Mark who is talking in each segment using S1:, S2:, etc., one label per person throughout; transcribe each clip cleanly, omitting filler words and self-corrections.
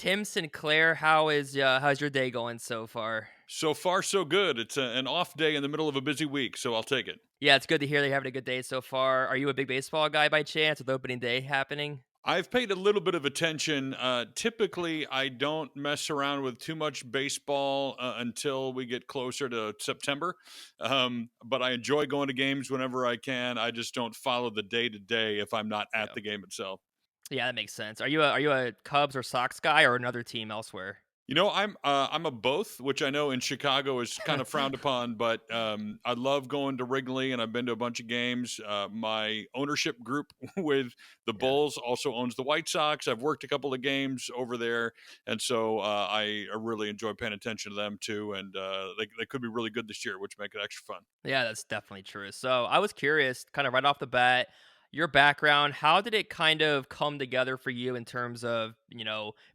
S1: Tim Sinclair. How's your day going so far?
S2: So far, so good. It's an off day in the middle of a busy week, so I'll take it.
S1: Yeah, it's good to hear that you're having a good day so far. Are you a big baseball guy by chance with opening day happening?
S2: I've paid a little bit of attention. Typically, I don't mess around with too much baseball until we get closer to September. But I enjoy going to games whenever I can. I just don't follow the day to day if I'm not at
S1: Yeah.
S2: the game itself.
S1: Yeah, that makes sense. Are you a Cubs or Sox guy or another team elsewhere?
S2: I'm a both, which I know in Chicago is kind of frowned upon, but I love going to Wrigley, and I've been to a bunch of games. My ownership group with the
S1: Yeah.
S2: Bulls also owns the White Sox. I've worked a couple of games over there, and so I really enjoy paying attention to them too. And they could be really good this year, which make it extra fun.
S1: Yeah, that's definitely true. So I was curious, kind of right off the bat, your background, how did it kind of come together for you in terms of,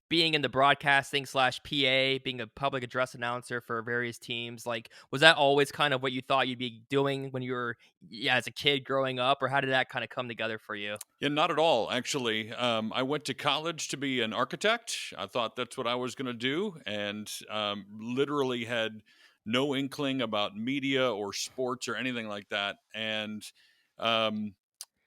S1: being in the broadcasting slash PA, being a public address announcer for various teams? Like, was that always kind of what you thought you'd be doing when you were, yeah, as a kid growing up, or how did that kind of come together for you?
S2: Yeah, not at all, actually. I went to college to be an architect. I thought that's what I was going to do, and literally had no inkling about media or sports or anything like that. And um,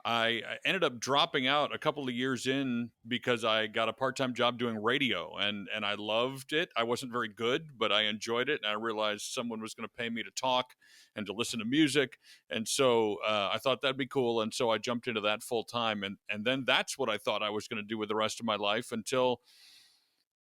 S2: I ended up dropping out a couple of years in because I got a part-time job doing radio, and I loved it. I wasn't very good, but I enjoyed it, and I realized someone was going to pay me to talk and to listen to music, and so I thought that'd be cool, and so I jumped into that full time, and then that's what I thought I was going to do with the rest of my life until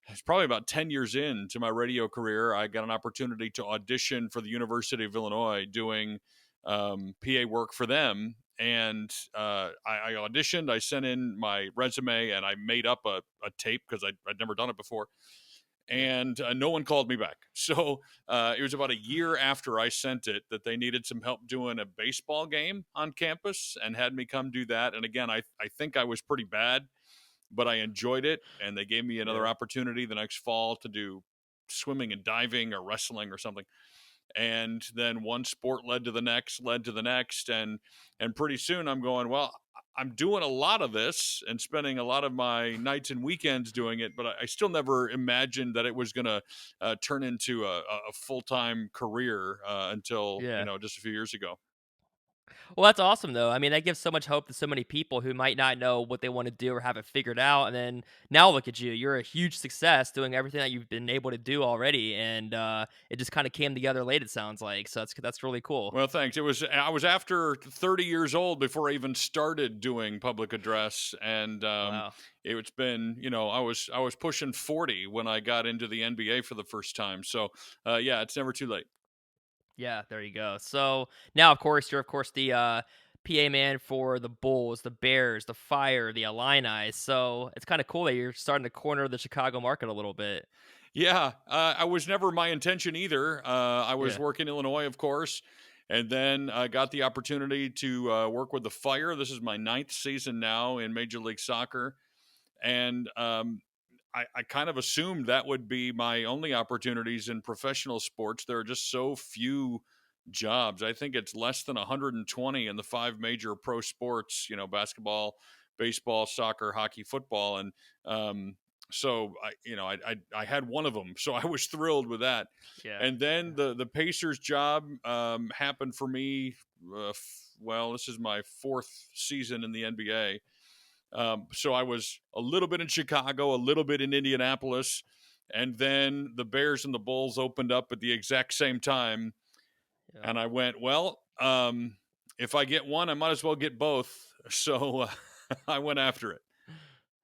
S2: it's probably about 10 years into my radio career. I got an opportunity to audition for the University of Illinois doing PA work for them. And I auditioned, I sent in my resume, and I made up a tape because I'd never done it before.
S1: Yeah.
S2: And no one called me back. So it was about a year after I sent it that they needed some help doing a baseball game on campus and had me come do that. And again, I think I was pretty bad, but I enjoyed it, and they gave me another
S1: Yeah.
S2: opportunity the next fall to do swimming and diving or wrestling or something. And then one sport led to the next, and pretty soon I'm going, well, I'm doing a lot of this and spending a lot of my nights and weekends doing it, but I still never imagined that it was going to turn into a full-time career until
S1: Yeah.
S2: just a few years ago.
S1: Well, that's awesome, though. I mean, that gives so much hope to so many people who might not know what they want to do or have it figured out. And then now look at you. You're a huge success doing everything that you've been able to do already. And it just kind of came together late, it sounds like. So that's really cool.
S2: Well, thanks. I was after 30 years old before I even started doing public address, and
S1: Wow.
S2: it's been I was pushing 40 when I got into the NBA for the first time. So yeah, it's never too late.
S1: Yeah, there you go. So now, of course, you're, of course, the PA man for the Bulls, the Bears, the Fire, the Illini. So it's kind of cool that you're starting to corner the Chicago market a little bit.
S2: Yeah, I was never my intention either. I was
S1: Yeah.
S2: working in Illinois, of course, and then I got the opportunity to work with the Fire. This is my ninth season now in Major League Soccer, and I kind of assumed that would be my only opportunities in professional sports. There are just so few jobs. I think it's less than 120 in the five major pro sports, basketball, baseball, soccer, hockey, football. And so I had one of them. So I was thrilled with that.
S1: Yeah.
S2: And then the Pacers job happened for me. Well, this is my fourth season in the NBA. So I was a little bit in Chicago, a little bit in Indianapolis, and then the Bears and the Bulls opened up at the exact same time.
S1: Yeah.
S2: And I went, well, if I get one, I might as well get both. So I went after it.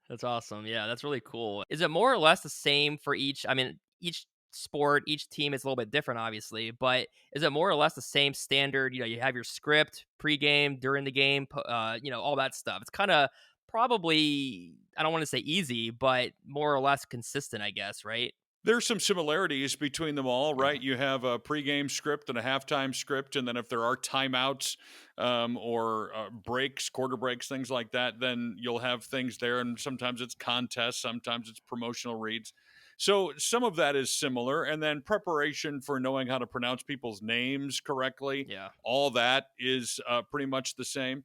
S1: That's awesome. Yeah, that's really cool. Is it more or less the same for each? I mean, each sport, each team is a little bit different, obviously, but is it more or less the same standard? You have your script pregame, during the game, all that stuff. It's kind of probably, I don't want to say easy, but more or less consistent, I guess, right?
S2: There's some similarities between them all,
S1: Yeah.
S2: right? You have a pregame script and a halftime script, and then if there are timeouts or breaks, quarter breaks, things like that, then you'll have things there. And sometimes it's contests, sometimes it's promotional reads. So some of that is similar, and then preparation for knowing how to pronounce people's names correctly.
S1: Yeah.
S2: All that is pretty much the same.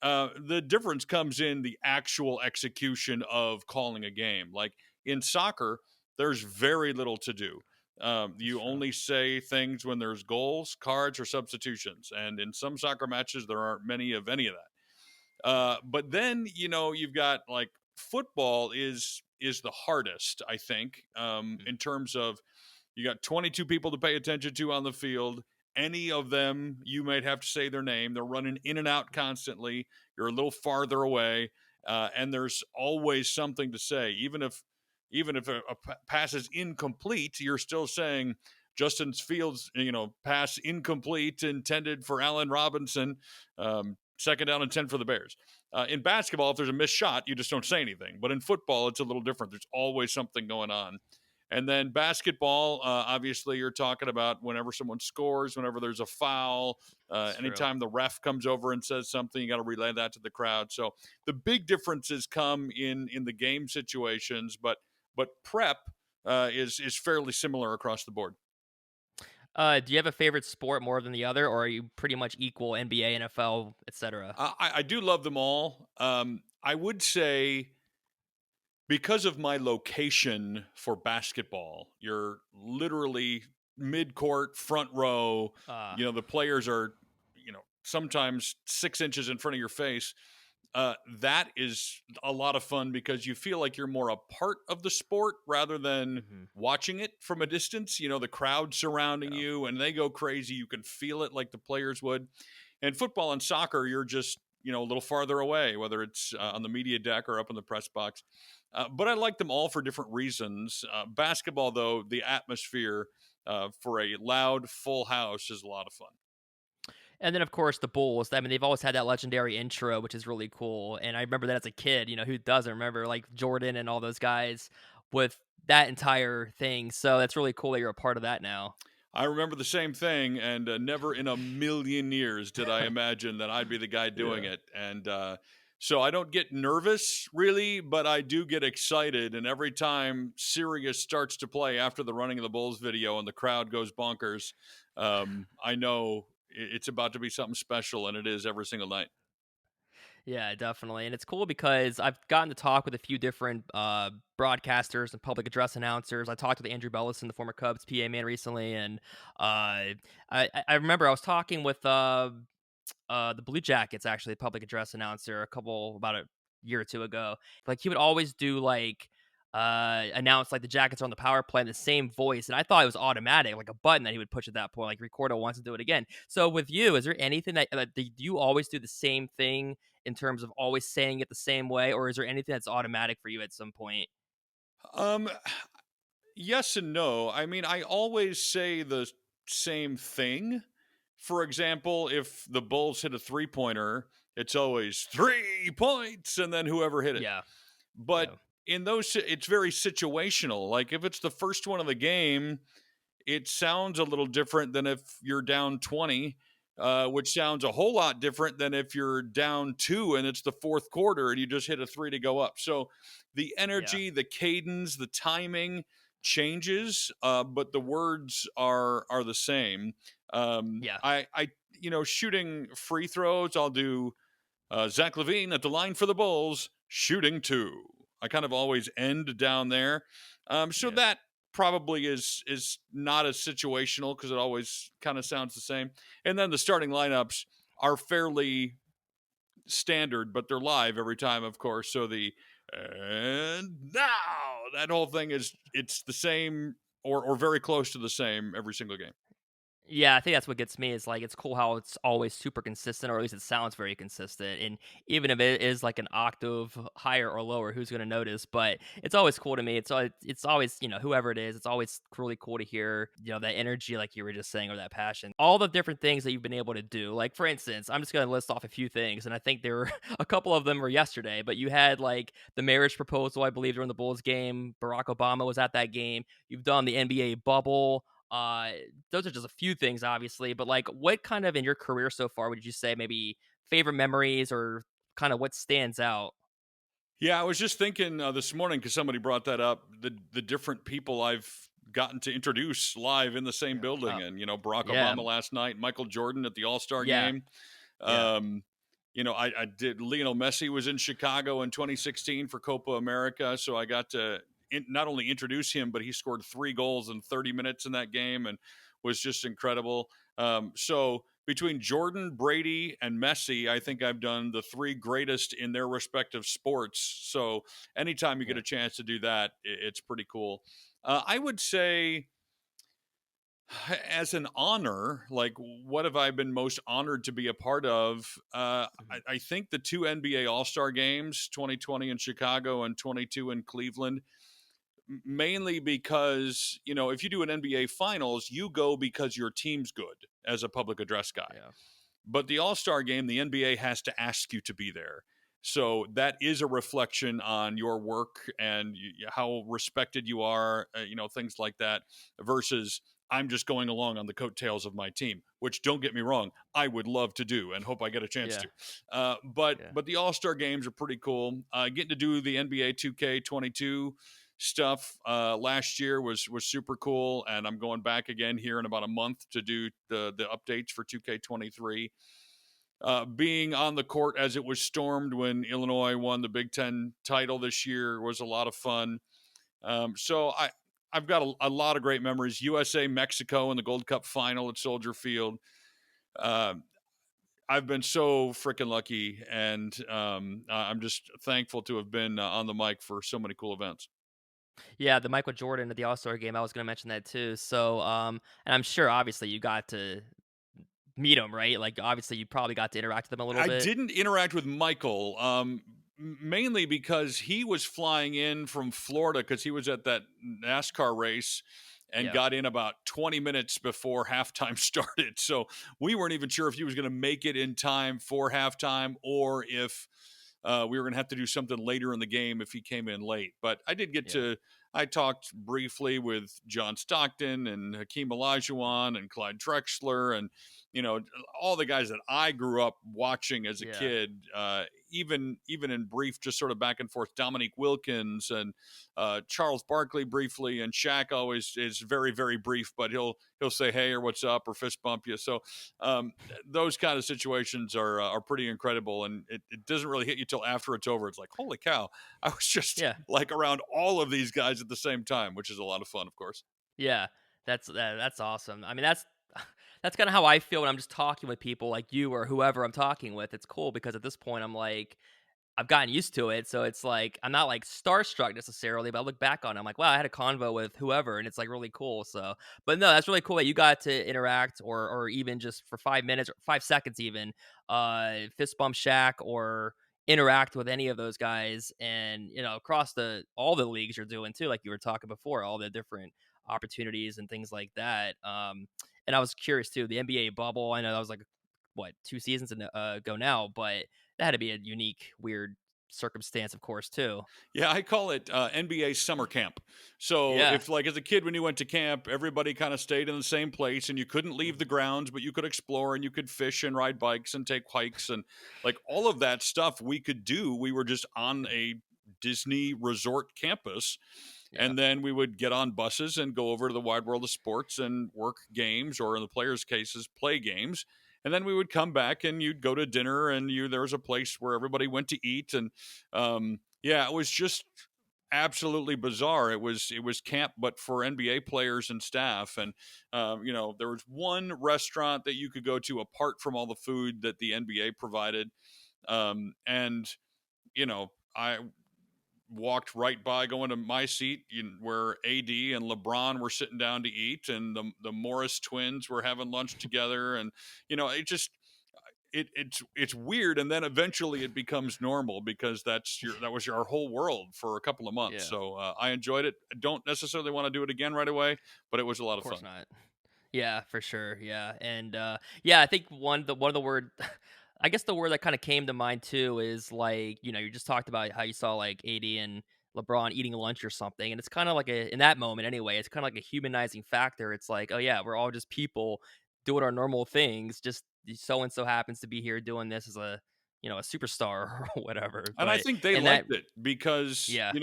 S2: The difference comes in the actual execution of calling a game. Like In soccer, there's very little to do.
S1: That's
S2: You
S1: true.
S2: only say things when there's goals, cards, or substitutions. And in some soccer matches, there aren't many of any of that. But then, you've got like football is the hardest, I think,
S1: Mhm.
S2: in terms of you got 22 people to pay attention to on the field. Any of them, you might have to say their name. They're running in and out constantly. You're a little farther away, and there's always something to say. Even if a pass is incomplete, you're still saying Justin Fields, pass incomplete, intended for Allen Robinson. Second down and 10 for the Bears. In basketball, if there's a missed shot, you just don't say anything. But in football, it's a little different. There's always something going on. And then basketball, obviously, you're talking about whenever someone scores, whenever there's a foul,
S1: That's true.
S2: anytime the ref comes over and says something, you got to relay that to the crowd. So the big differences come in the game situations, but prep is fairly similar across the board.
S1: Do you have a favorite sport more than the other, or are you pretty much equal NBA, NFL, etc.?
S2: I do love them all. I would say because of my location for basketball, you're literally mid court, front row.
S1: Uh,
S2: The players are, sometimes 6 inches in front of your face. That is a lot of fun because you feel like you're more a part of the sport rather than
S1: mhm,
S2: watching it from a distance. The crowd surrounding
S1: yeah,
S2: you and they go crazy. You can feel it like the players would. And football and soccer, you're just, a little farther away, whether it's on the media deck or up in the press box. But I like them all for different reasons. Basketball, though, the atmosphere for a loud, full house is a lot of fun.
S1: and then of course the Bulls. I mean, they've always had that legendary intro, which is really cool. And I remember that as a kid. Who doesn't remember like Jordan and all those guys with that entire thing? So that's really cool that you're a part of that now.
S2: I remember the same thing, and never in a million years did I imagine that I'd be the guy doing
S1: Yeah.
S2: it. And so I don't get nervous really, but I do get excited. And every time Sirius starts to play after the running of the Bulls video and the crowd goes bonkers, I know it's about to be something special, and it is every single night.
S1: Yeah, definitely. And it's cool because I've gotten to talk with a few different broadcasters and public address announcers. I talked with Andrew Bellison, the former Cubs PA man, recently, and I remember I was talking with the Blue Jackets, actually, public address announcer, about a year or two ago. Like, he would always do like announce like the Jackets are on the power play in the same voice, and I thought it was automatic, like a button that he would push at that point, like record it once and do it again. So with you, is there anything that do you always do the same thing in terms of always saying it the same way, or is there anything that's automatic for you at some point?
S2: Um, yes and no. I mean, I always say the same thing. For example, if the Bulls hit a three-pointer, it's always 3 points and then whoever hit it.
S1: Yeah,
S2: But
S1: yeah,
S2: in those, it's very situational. Like if it's the first one of the game, it sounds a little different than if you're down 20, which sounds a whole lot different than if you're down two and it's the fourth quarter and you just hit a three to go up. So the
S1: yeah,
S2: energy, the cadence, the timing changes, but the words are the same.
S1: yeah,
S2: Shooting free throws, I'll do Zach Levine at the line for the Bulls, shooting two. I kind of always end down there. So
S1: yeah.
S2: that probably is not as situational because it always kind of sounds the same. And then the starting lineups are fairly standard, but they're live every time, of course. So the and now that whole thing it's the same or very close to the same every single game.
S1: Yeah, I think that's what gets me is like it's cool how it's always super consistent, or at least it sounds very consistent. And even if it is like an octave higher or lower, who's going to notice? But it's always cool to me. It's always whoever it is, it's always really cool to hear that energy, like you were just saying, or that passion. All the different things that you've been able to do. Like for instance, I'm just going to list off a few things, and I think there were a couple of them were yesterday. But you had like the marriage proposal, I believe, during the Bulls game. Barack Obama was at that game. You've done the NBA bubble. Uh, those are just a few things, obviously, but like, what kind of in your career so far would you say maybe favorite memories or kind of what stands out?
S2: Yeah, I was just thinking this morning because somebody brought that up. The different people I've gotten to introduce live in the same
S1: Yeah.
S2: building, and Barack
S1: Yeah,
S2: Obama last night, Michael Jordan at the All Star
S1: yeah,
S2: game.
S1: yeah,
S2: Um, I did. Lionel Messi was in Chicago in 2016 for Copa America, so I got to not only introduce him, but he scored 3 goals in 30 minutes in that game and was just incredible. So between Jordan, Brady, and Messi, I think I've done the three greatest in their respective sports. So anytime you get
S1: Yeah.
S2: a chance to do that, it's pretty cool. I would say, as an honor, like what have I been most honored to be a part of?
S1: Mhm.
S2: I think the two NBA All Star games, 2020 in Chicago and 22 in Cleveland, mainly because, if you do an NBA Finals, you go because your team's good as a public address guy.
S1: Yeah.
S2: But the All Star game, the NBA has to ask you to be there. So that is a reflection on your work and how respected you are, things like that, versus I'm just going along on the coattails of my team, which, don't get me wrong, I would love to do and hope I get a chance
S1: Yeah.
S2: to. But
S1: Yeah.
S2: but the All Star games are pretty cool. Getting to do the NBA 2K22 stuff last year was super cool, and I'm going back again here in about a month to do the updates for 2K23. Being on the court as it was stormed when Illinois won the Big Ten title this year was a lot of fun. So I've got a lot of great memories. USA Mexico in the Gold Cup final at Soldier Field. Uh, I've been so freaking lucky, and I'm just thankful to have been on the mic for so many cool events.
S1: Yeah, the Michael Jordan at the All-Star game, I was gonna mention that too. So, and I'm sure obviously you got to meet him, right? Like, obviously you probably got to interact with him a little
S2: I
S1: bit.
S2: didn't interact with Michael, mainly because he was flying in from Florida because he was at that NASCAR race and
S1: Yeah.
S2: got in about 20 minutes before halftime started. So we weren't even sure if he was going to make it in time for halftime or if we were going to have to do something later in the game if he came in late. But I did get
S1: Yeah.
S2: to. I talked briefly with John Stockton and Hakeem Olajuwon and Clyde Drexler and all the guys that I grew up watching as a
S1: Yeah.
S2: kid. Even in brief, just sort of back and forth. Dominique Wilkins and Charles Barkley briefly, and Shaq always is very very brief, but he'll say hey or what's up or fist bump you. So um, those kind of situations are pretty incredible, and it doesn't really hit you till after it's over. It's like, holy cow, I was just
S1: Yeah.
S2: like around all of these guys at the same time, which is a lot of fun, of course.
S1: Yeah. That's awesome. I mean, that's that's kinda how I feel when I'm just talking with people like you or whoever I'm talking with. It's cool because at this point I'm like, I've gotten used to it, so it's like I'm not like starstruck necessarily, but I look back on it, I'm like, wow, I had a convo with whoever, and it's like really cool. So, but no, that's really cool that you got to interact or even just for 5 minutes or 5 seconds, even fist bump Shaq or interact with any of those guys, and across the all the leagues you're doing too, like you were talking before, all the different opportunities and things like that. And I was curious too, the NBA bubble. I know that was like what 2 seasons ago now, but that had to be a unique, weird circumstance, of course, too.
S2: Yeah, I call it NBA summer camp. So
S1: Yeah.
S2: if, like, as a kid when you went to camp, everybody kind of stayed in the same place, and you couldn't leave the
S1: Mhm.
S2: grounds, but you could explore and you could fish and ride bikes and take hikes and like all of that stuff we could do. We were just on a Disney resort campus,
S1: Yeah.
S2: and then we would get on buses and go over to the wide world of sports and work games, or in the players' cases, play games. And then we would come back and you'd go to dinner, and there was a place where everybody went to eat. And yeah, it was just absolutely bizarre. It was camp, but for NBA players and staff. And there was one restaurant that you could go to apart from all the food that the NBA provided. And I walked right by going to my seat, where AD and LeBron were sitting down to eat, and the Morris twins were having lunch together, and it just it's weird, and then eventually it becomes normal because that was our whole world for a couple of months.
S1: Yeah.
S2: So I enjoyed it. I don't necessarily want to do it again right away, but it was a lot
S1: Of
S2: of
S1: course
S2: fun.
S1: not. Yeah, for sure. Yeah. And yeah, I think one of the word I guess the word that kind of came to mind too is like, you just talked about how you saw like AD and LeBron eating lunch or something. And it's kind of like in that moment anyway, it's kind of like a humanizing factor. It's like, oh yeah, we're all just people doing our normal things. Just so and so happens to be here doing this as a superstar or whatever.
S2: And I
S1: But
S2: think they
S1: and that
S2: liked it because,
S1: yeah.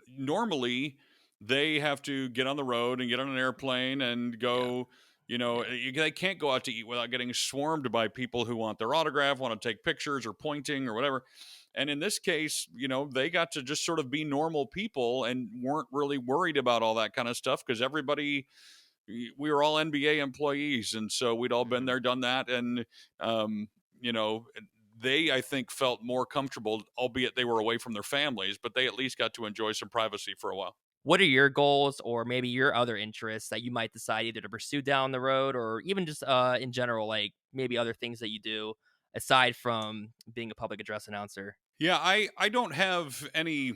S2: normally they have to get on the road and get on an airplane and
S1: Yeah.
S2: go, You know,
S1: Yeah.
S2: they can't go out to eat without getting swarmed by people who want their autograph, want to take pictures or pointing or whatever. And in this case, they got to just sort of be normal people and weren't really worried about all that kind of stuff because we were all NBA employees. And so we'd all been
S1: Mhm.
S2: there, done that. And, um, you know, they, I think, felt more comfortable, albeit they were away from their families, but they at least got to enjoy some privacy for a while.
S1: What are your goals or maybe your other interests that you might decide either to pursue down the road or even just in general, like maybe other things that you do aside from being a public address announcer?
S2: Yeah, I don't have any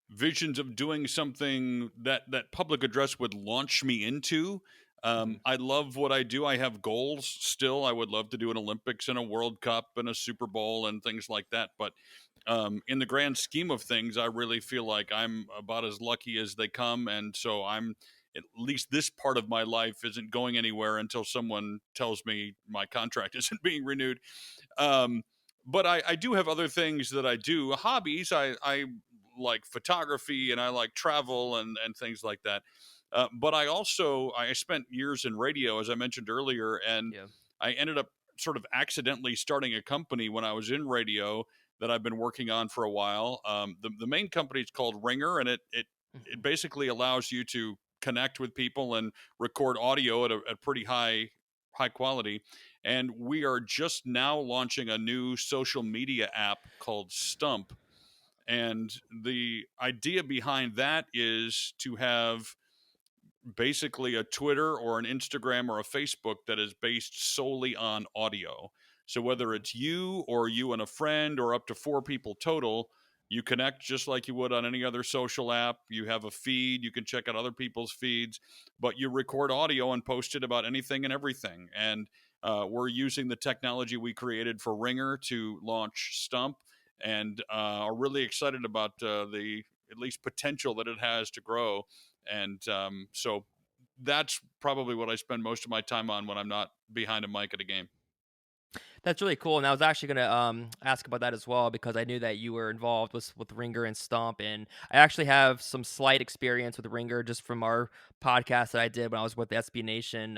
S2: visions of doing something that public address would launch me into.
S1: Mhm.
S2: I love what I do. I have goals still. I would love to do an Olympics and a World Cup and a Super Bowl and things like that. But in the grand scheme of things, I really feel like I'm about as lucky as they come, and so I'm at least this part of my life isn't going anywhere until someone tells me my contract isn't being renewed. Um, but I do have other things that I do. Hobbies. I like photography and I like travel and things like that. But I spent years in radio, as I mentioned earlier, and
S1: Yeah.
S2: I ended up sort of accidentally starting a company when I was in radio that I've been working on for a while. The main company is called Ringer, and it
S1: Mhm.
S2: basically allows you to connect with people and record audio at pretty high quality. And we are just now launching a new social media app called Stump. And the idea behind that is to have basically a Twitter or an Instagram or a Facebook that is based solely on audio. So whether
S1: Mhm.
S2: it's you or you and a friend or up to four people total, you connect just like you would on any other social app. You have a feed, you can check out other people's feeds, but you record audio and post it about anything and everything. And we're using the technology we created for Ringer to launch Stump, and are really excited about the at least potential that it has to grow. And so that's probably what I spend most of my time on when I'm not behind a mic at a game.
S1: That's really cool, and I was actually gonna ask about that as well because I knew that you were involved with Ringer and Stomp, and I actually have some slight experience with Ringer just from our podcast that I did when I was with the SB Nation,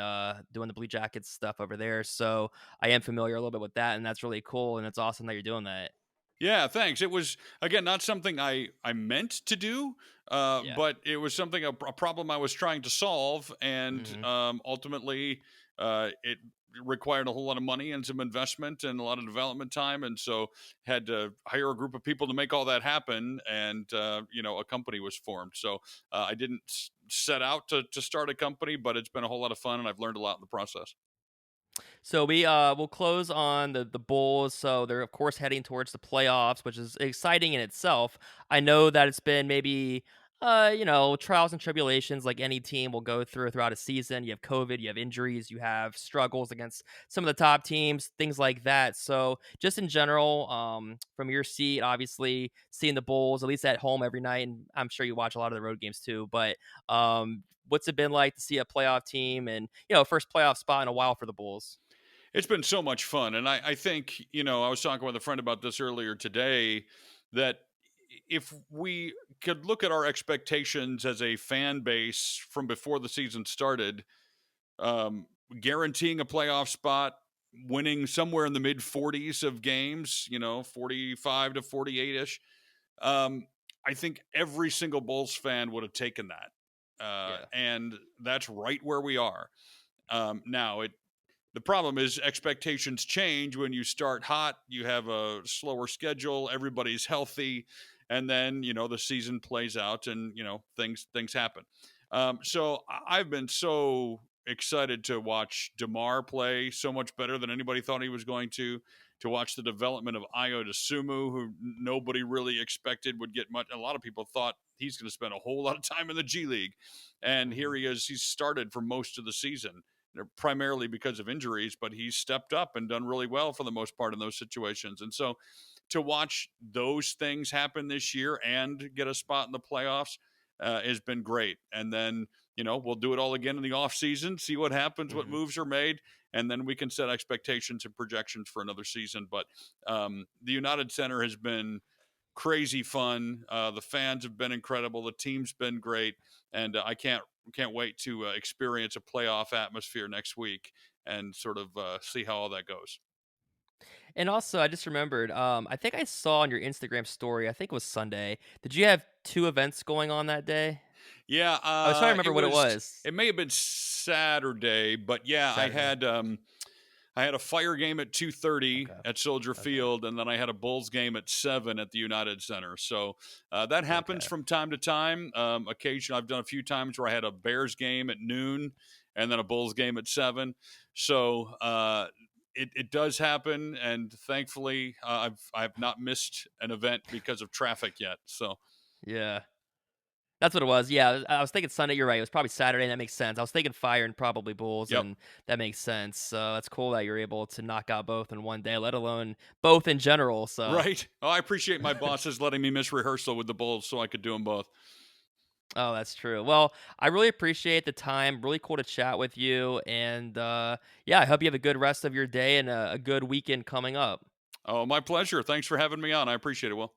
S1: doing the Blue Jackets stuff over there. So I am familiar a little bit with that, and that's really cool, and it's awesome that you're doing that.
S2: Yeah, thanks. It was again not something I meant to do,
S1: Yeah.
S2: but it was something a problem I was trying to solve, and
S1: Hmm.
S2: ultimately it required a whole lot of money and some investment and a lot of development time, and so had to hire a group of people to make all that happen, and a company was formed. So I didn't set out to start a company, but it's been a whole lot of fun, and I've learned a lot in the process.
S1: So we will close on the Bulls. So they're of course heading towards the playoffs, which is exciting in itself. I know that it's been maybe trials and tribulations like any team will go through throughout a season. You have COVID, you have injuries, you have struggles against some of the top teams, things like that. So just in general, from your seat, obviously seeing the Bulls at least at home every night, and I'm sure you watch a lot of the road games too. But what's it been like to see a playoff team and first playoff spot in a while for the Bulls?
S2: It's been so much fun. And I think, I was talking with a friend about this earlier today that if we could look at our expectations as a fan base from before the season started, um, guaranteeing a playoff spot, winning somewhere in the mid 40s of games, 45 to 48 ish, um, I think every single Bulls fan would have taken that.
S1: Yeah.
S2: And that's right where we are. Now, the problem is expectations change when you start hot, you have a slower schedule, everybody's healthy, and then, the season plays out and, things happen. So I've been so excited to watch DeMar play so much better than anybody thought he was going to watch the development of Io DeSumo, who nobody really expected would get much. A lot of people thought he's going to spend a whole lot of time in the G League. And here
S1: Hmm.
S2: he is. He's started for most of the season primarily because of injuries, but he's stepped up and done really well for the most part in those situations. And so to watch those things happen this year and get a spot in the playoffs has been great. And then, we'll do it all again in the off season, see what happens, what
S1: Hmm.
S2: moves are made, and then we can set expectations and projections for another season. But the United Center has been crazy fun. The fans have been incredible. The team's been great, and I can't wait to experience a playoff atmosphere next week and sort of see how all that goes.
S1: And also, I just remembered, I think I saw on your Instagram story, I think it was Sunday. Did you have 2 events going on that day?
S2: Yeah,
S1: I was trying to remember
S2: it
S1: what it
S2: was.
S1: was.
S2: It may have been Saturday, but yeah,
S1: Saturday.
S2: I had a Fire game at 2:30
S1: Okay.
S2: at Soldier
S1: Okay.
S2: Field, and then I had a Bulls game at 7 at the United Center. So that happens
S1: Okay.
S2: from time to time. Occasionally, I've done a few times where I had a Bears game at noon and then a Bulls game at 7. So it does happen, and thankfully, I've not missed an event because of traffic yet. So
S1: Yeah. That's what it was. Yeah, I was thinking Sunday, you're right, it was probably Saturday, and that makes sense. I was thinking Fire and probably Bulls,
S2: yep.
S1: and that makes sense. So, that's cool that you're able to knock out both in one day, let alone both in general, so
S2: Right. Oh, I appreciate my bosses letting me miss rehearsal with the Bulls so I could do them both.
S1: Oh, that's true. Well, I really appreciate the time, really cool to chat with you, and, yeah, I hope you have a good rest of your day and a good weekend coming up.
S2: Oh, my pleasure. Thanks for having me on. I appreciate it, Will.